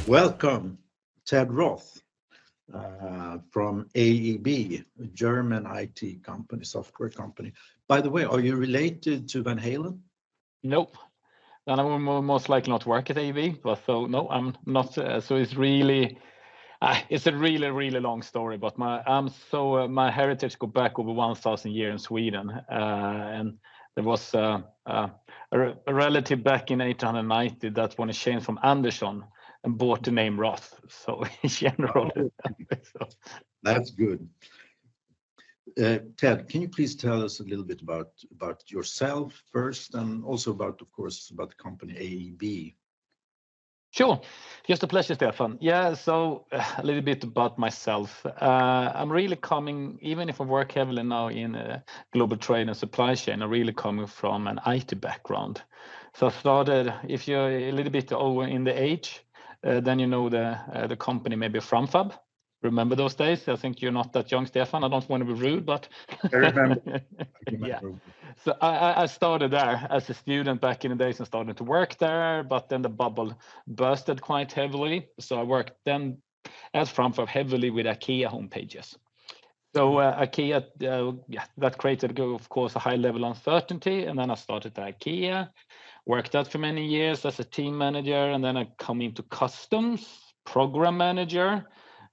Welcome, Ted Roth from AEB, a German IT company, software company. By the way, are you related to Van Halen? Nope. And I will most likely not work at AEB, but so no, I'm not. So it's really, it's a really long story. But my heritage go back over 1,000 years in Sweden, and there was a relative back in 1890 that wanted to change from Anderson and bought the name Roth. So in general, That's good. Ted, can you please tell us a little bit about yourself first, and also about, of course, about the company AEB? Sure, just a pleasure, Stefan. Yeah, so a little bit about myself. I'm really coming, even if I work heavily now in global trade and supply chain, I'm really coming from an IT background. So I started, if you're a little bit over in the age, then you know the company maybe FramFab. Remember those days? I think you're not that young, Stefan. I don't want to be rude, but I remember. Yeah. So I started there as a student back in the days and started to work there, but then the bubble bursted quite heavily. So I worked then at FramFab heavily with IKEA homepages. So IKEA, that created, of course, a high level uncertainty. And then I started at IKEA, worked that for many years as a team manager, and then I come into customs, program manager,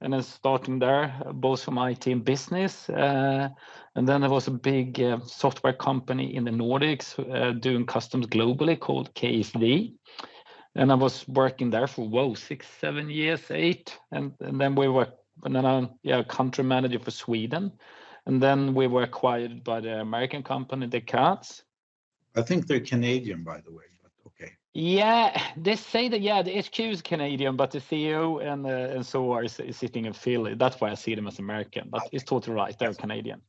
and then starting there, both from IT and business. And then there was a big software company in the Nordics doing customs globally called KSD. And I was working there for, 6, 7 years, 8. And then I'm country manager for Sweden. And then we were acquired by the American company, Descartes. I think they're Canadian, by the way, but okay. Yeah, they say that, the HQ is Canadian, but the CEO and so is sitting in Philly. That's why I see them as American, but it's totally right. They're Canadian.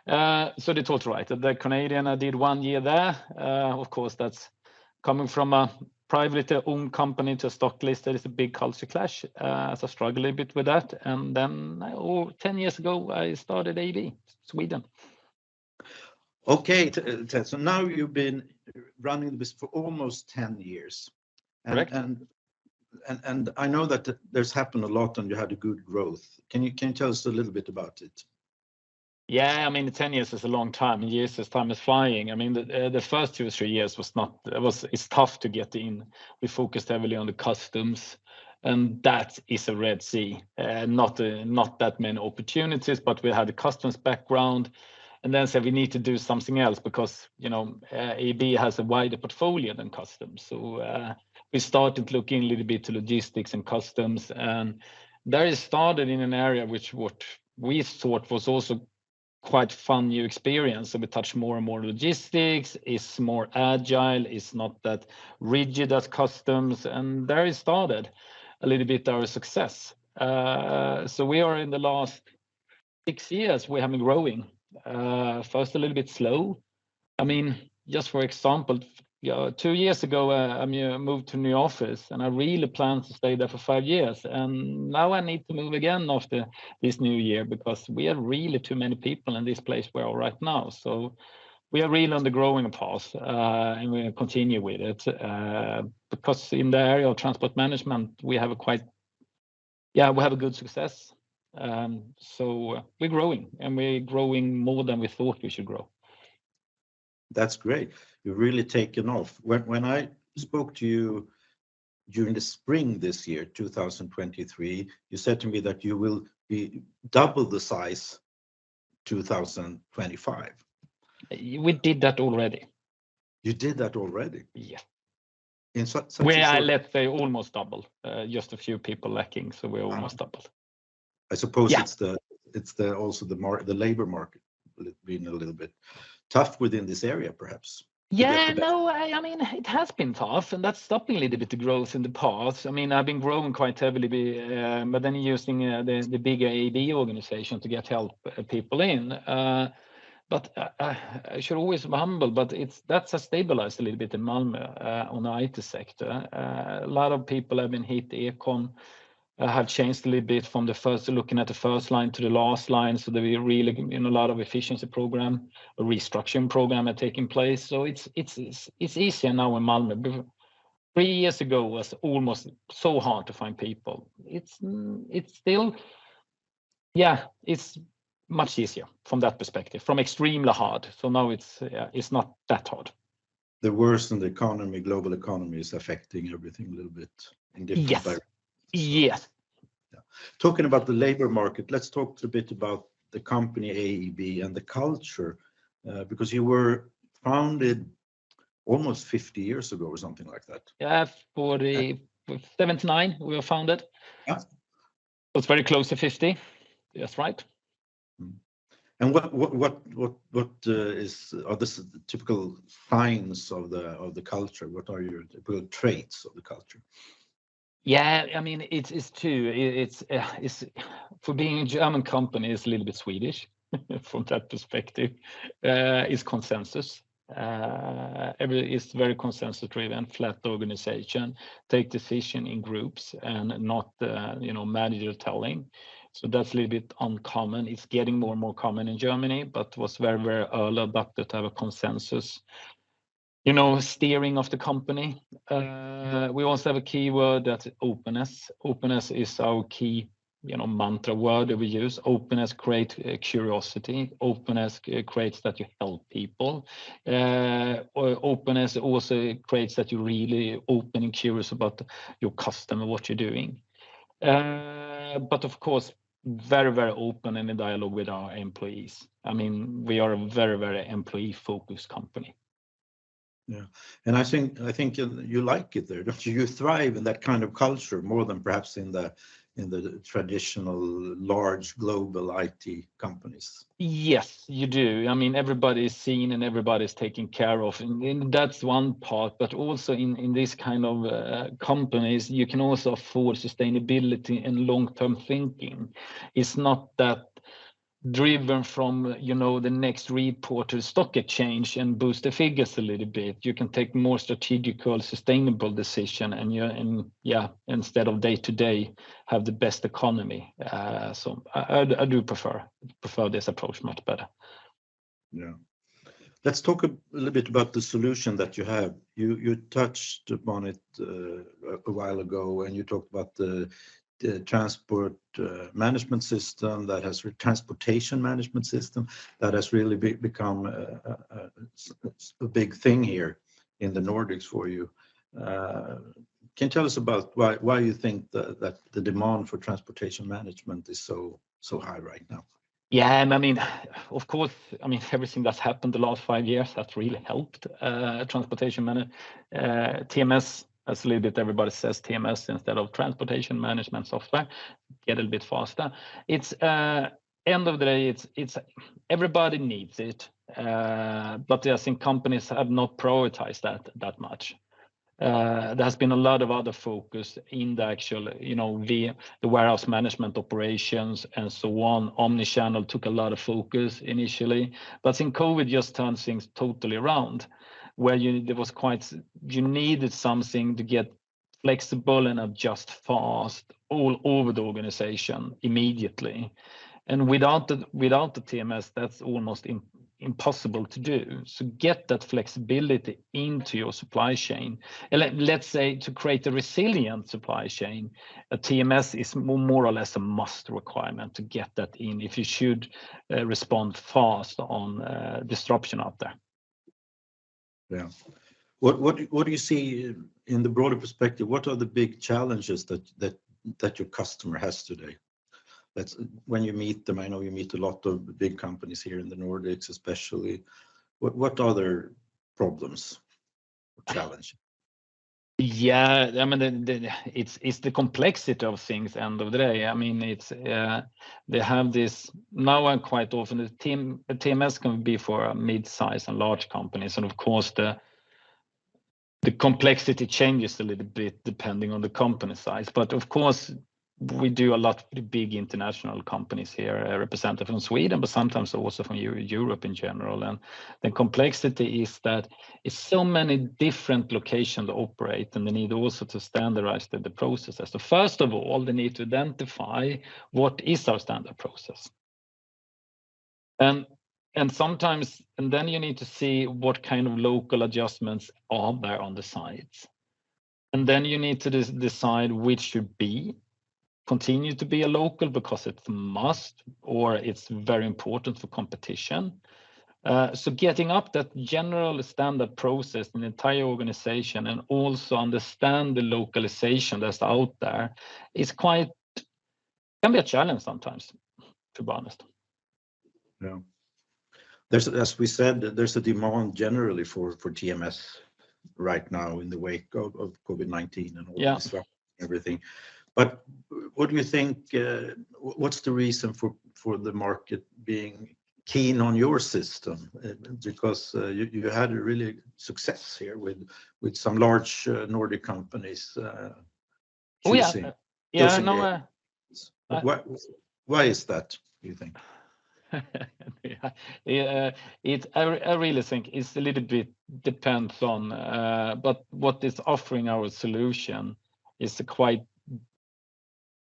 So they're totally right. They're Canadian. I did 1 year there. Of course, that's coming from a privately owned company to a stock listed. It's a big culture clash. So I struggle a bit with that. And then 10 years ago, I started AEB Sweden. Okay, Ted, so now you've been running this for almost 10 years. Correct. And I know that there's happened a lot and you had a good growth. Can you tell us a little bit about it? Yeah, I mean, 10 years is a long time. Years as time is flying. I mean, the first 2 or 3 years it's tough to get in. We focused heavily on the customs, and that is a Red Sea. Not that many opportunities, but we had a customs background, and then said we need to do something else because AEB has a wider portfolio than customs. So we started looking a little bit to logistics and customs, and there it started in an area which what we thought was also quite fun new experience. So we touch more and more logistics, is more agile, is not that rigid as customs, and there it started a little bit our success. So we are in the last 6 years we have been growing. First a little bit slow. I mean, just for example, 2 years ago I moved to a new office, and I really planned to stay there for 5 years. And now I need to move again after this new year because we are really too many people in this place we are right now. So we are really on the growing path, and we continue with it because in the area of transport management we have we have a good success. So we're growing, and we're growing more than we thought we should grow. That's great. You've really taken off. When I spoke to you during the spring this year, 2023, you said to me that you will be double the size 2025. We did that already. You did that already? Yeah. In such let's say almost double. Just a few people lacking, so we're almost double. I suppose it's the labor market being a little bit tough within this area, perhaps. Yeah, no, I mean, it has been tough, and that's stopping a little bit the growth in the past. I mean, I've been growing quite heavily, but then using the bigger AEB organization to get help people in. But I should always be humble, but that's stabilized a little bit in Malmö on the IT sector. A lot of people have been hit. Econ have changed a little bit from looking at the first line to the last line. So there are really a lot of efficiency program, a restructuring program are taking place. So it's easier now in Malmö. 3 years ago was almost so hard to find people. It's still, yeah, it's much easier from that perspective, from extremely hard. So now it's not that hard. The worsened economy, global economy, is affecting everything a little bit in different directions. Yes. Yeah. Talking about the labor market, let's talk a bit about the company AEB and the culture, because you were founded almost 50 years ago or something like that. Yeah, 79 we were founded. Yeah. It's very close to 50. That's right. And what are the typical signs of the culture? What are your typical traits of the culture? Yeah, I mean it's two. It's for being a German company, it's a little bit Swedish from that perspective. It's consensus. It's very consensus driven, flat organization, take decision in groups and not manager telling. So that's a little bit uncommon. It's getting more and more common in Germany, but was very, very early adopted to have a consensus, steering of the company. We also have a keyword that's openness. Openness is our key, mantra word that we use. Openness creates curiosity. Openness creates that you help people. Openness also creates that you're really open and curious about your customer, what you're doing. But of course, very, very open in the dialogue with our employees. I mean, we are a very, very employee-focused company. Yeah, and I think you like it there, don't you? You thrive in that kind of culture more than perhaps in the traditional large global IT companies. Yes, you do. I mean, everybody is seen and everybody's taken care of, and that's one part. But also in this kind of companies, you can also afford sustainability and long-term thinking. It's not that driven from the next report to the stock exchange and boost the figures a little bit. You can take more strategical, sustainable decision, and instead of day to day have the best economy. So I do prefer this approach much better. Yeah. Let's talk a little bit about the solution that you have. You touched upon it a while ago, and you talked about the transport management system that has transportation management system that has really become a big thing here in the Nordics for you. Can you tell us about why you think that the demand for transportation management is so high right now? Yeah, and I mean, of course, everything that's happened the last 5 years has really helped transportation management. TMS, as a little bit everybody says TMS instead of transportation management software, get a little bit faster. It's end of the day, it's everybody needs it, but I think companies have not prioritized that much. There has been a lot of other focus in the actual, the warehouse management operations and so on. Omnichannel took a lot of focus initially, but in COVID just turned things totally around, where you needed something to get flexible and adjust fast all over the organization immediately. And without the TMS, that's almost impossible to do. So get that flexibility into your supply chain. And let's say to create a resilient supply chain, a TMS is more or less a must requirement to get that in if you should respond fast on disruption out there. Yeah. What do you see in the broader perspective? What are the big challenges that your customer has today? That's when you meet them. I know you meet a lot of big companies here in the Nordics, especially. What other problems or challenges? Yeah, I mean, it's the complexity of things. End of the day, I mean, it's they have this now, and quite often the TMS can be for mid-size and large companies, and of course the complexity changes a little bit depending on the company size. But of course, we do a lot with big international companies here, represented from Sweden, but sometimes also from Europe in general. And the complexity is that it's so many different locations to operate, and they need also to standardize the processes. So first of all, they need to identify what is our standard process. And sometimes, and then you need to see what kind of local adjustments are there on the sites. And then you need to decide which should continue to be a local because it's a must or it's very important for competition. So getting up that general standard process in the entire organization and also understand the localization that's out there is can be a challenge sometimes, to be honest. Yeah. There's, as we said, there's a demand generally for TMS right now in the wake of COVID-19 and all this everything. But what do you think? What's the reason for the market being keen on your system? Because you had a really success here with some large Nordic companies choosing. Why is that, do you think? I really think it's a little bit depends on, but what is offering our solution is a quite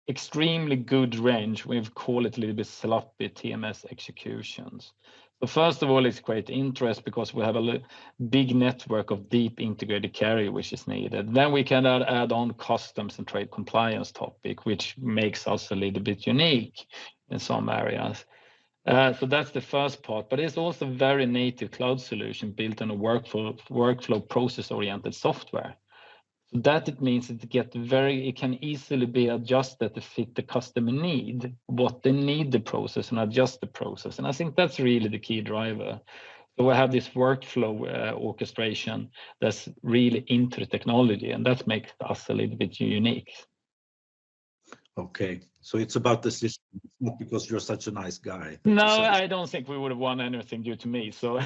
extremely good range. We call it a little bit sloppy TMS executions. So first of all, it's great interest because we have a big network of deep integrated carrier which is needed. Then we can add on customs and trade compliance topic, which makes us a little bit unique in some areas. So that's the first part, but it's also very native cloud solution built on a workflow process-oriented software. So that it means it can easily be adjusted to fit the customer need, what they need the process, and adjust the process. And I think that's really the key driver. So we have this workflow orchestration that's really into the technology, and that makes us a little bit unique. Okay, so it's about the system, not because you're such a nice guy. No, I don't think we would have won anything due to me. So,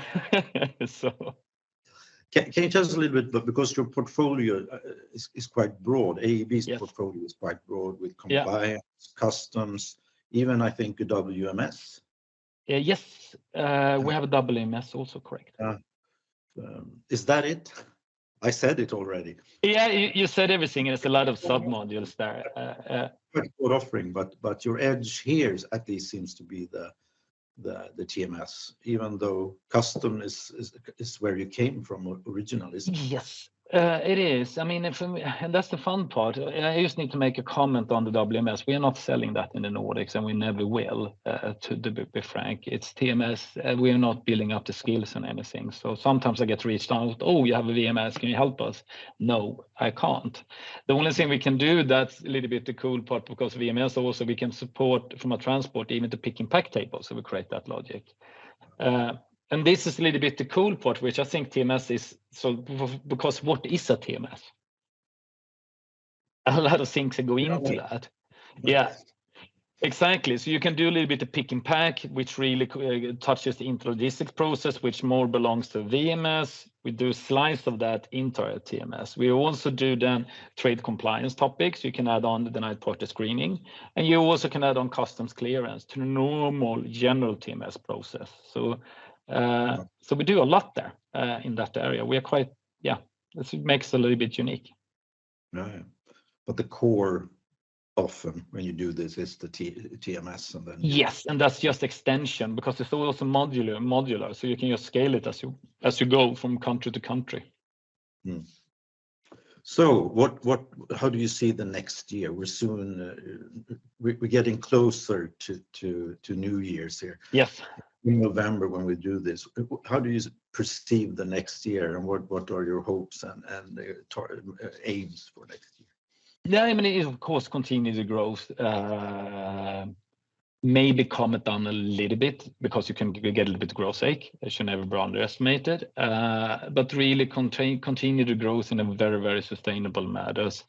Can you tell us a little bit, but because your portfolio is quite broad, AEB's portfolio is quite broad with compliance, customs, even I think a WMS. Yes, we have a WMS also, correct. Is that it? I said it already. Yeah, you said everything. There's a lot of sub-modules there. Quite good offering, but your edge here at least seems to be the TMS, even though custom is where you came from originally, isn't it? Yes, it is. I mean, and that's the fun part. I just need to make a comment on the WMS. We are not selling that in the Nordics, and we never will, to be frank. It's TMS. We are not building up the skills and anything. So sometimes I get reached out, oh, you have a VMS, can you help us? No, I can't. The only thing we can do, that's a little bit the cool part, because VMS also we can support from a transport, even to pick and pack table. So we create that logic. And this is a little bit the cool part, which I think TMS is, so because what is a TMS? A lot of things that go into that. Yeah, exactly. So you can do a little bit of pick and pack, which really touches the intralogistics process, which more belongs to VMS. We do a slice of that into our TMS. We also do then trade compliance topics. You can add on the denied party screening, and you also can add on customs clearance to the normal general TMS process. So we do a lot there in that area. We are quite, it makes it a little bit unique. Yeah, but the core often when you do this is the TMS, and then yes, and that's just extension because it's also modular, so you can just scale it as you go from country to country. So how do you see the next year? We're soon we're getting closer to New Year's here. Yes. In November when we do this, how do you perceive the next year, and what are your hopes and aims for next year? Yeah, I mean, it of course continue the growth. Maybe calm it down a little bit because you can get a little bit of growth ache. It should never be underestimated. But really continue the growth in a very, very sustainable matters,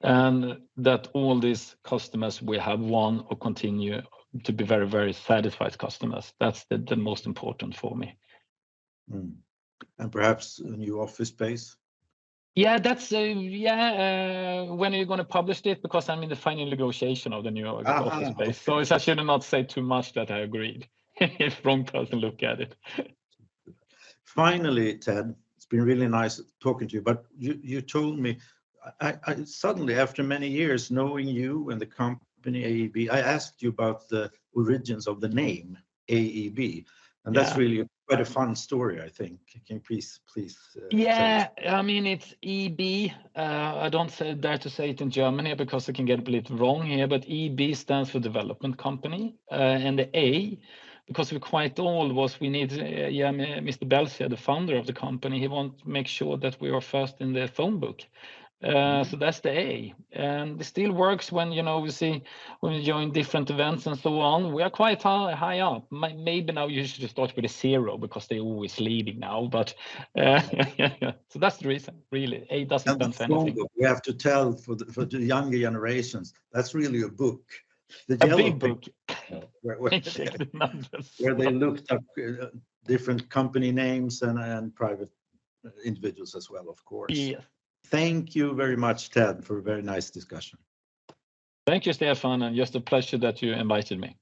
and that all these customers we have won or continue to be very, very satisfied customers. That's the most important for me. And perhaps a new office space. Yeah, that's when are you going to publish it? Because I'm in the final negotiation of the new office space. Okay. So I should not say too much that I agreed. If wrong person look at it. Finally, Ted, it's been really nice talking to you. But you told me, I suddenly after many years knowing you and the company AEB, I asked you about the origins of the name AEB, and that's really quite a fun story, I think. Can you please Yeah, tell us? I mean, it's EB. I don't dare to say it in Germany because I can get a bit wrong here, but EB stands for development company, and the A, because we're quite old, was we need, Mr. Belsia, the founder of the company, he wants to make sure that we are first in the phone book. So that's the A, and it still works when we see when we join different events and so on. We are quite high up. Maybe now you should start with a 0 because they're always leading now. But so that's the reason. Really, A doesn't And the stand for phone anything. book, we have to tell for the younger generations, that's really a book. The A yellow big book. where Check the numbers. where they looked up different company names and private individuals as well, of course. Yes. Thank you very much, Ted, for a very nice discussion. Thank you, Stefan, and just a pleasure that you invited me.